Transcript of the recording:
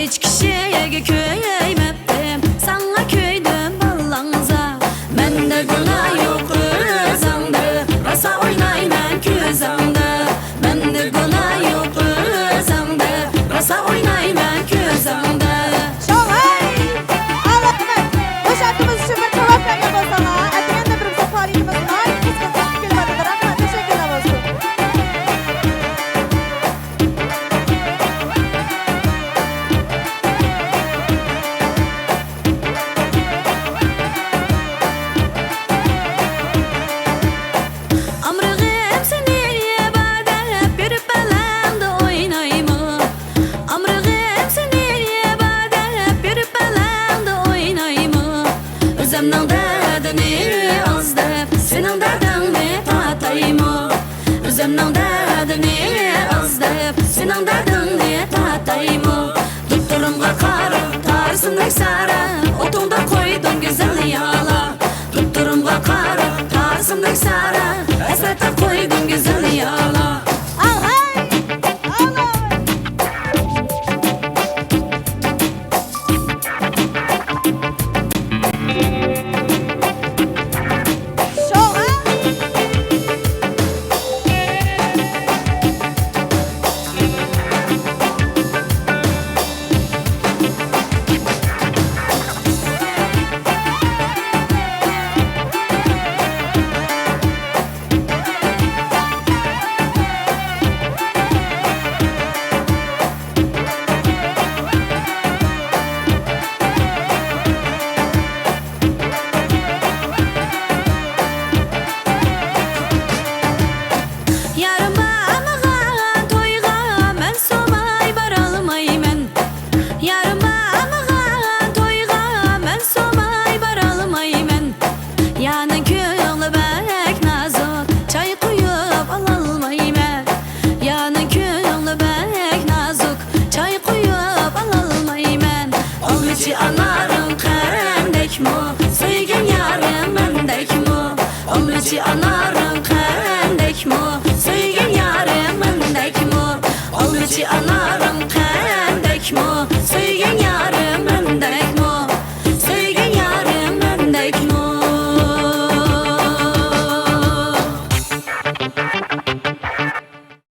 hiç kişiye köymeptim, sana köydüm ballanıza. Mende günah yok özümde, rasa oynayman közümde. Mende günah yok özümde, rasa oynayman közümde. Şarkımız için bir cevap verme basana. Etken de bir zafariyimiz var. Kısmı tatlı kelime Rahman teşekkürler olsun. Amrığım seni badalap bir balanda oynayma. Amrığım seni badalap bir balanda oynayma. Özümden derdini azdap, senin derdini tatayma. Özümden derdini azdap, senin derdini tatayma. Tutturumga qarab tarsındak sara, otunda koydun güzel yala. Tutturumga qarab tarsındak sara, esrete koydun güzel yala. Alay! Alay! Şoğa! Yarıma amığa toyğa men somay baralmayman. Yarıma amığa toyğa men somay baralmayman. Yanın köngli bek nazuk, çay koyup alalmayman. Yanın köngli bek nazuk, çay koyup alalmayman. Olmuş anarım karendek mu, söygen yarım mendek mu. Olmuş anarım karendek mu, söygen yarım mendek mu. Olmuş anarım karendek mu, söygen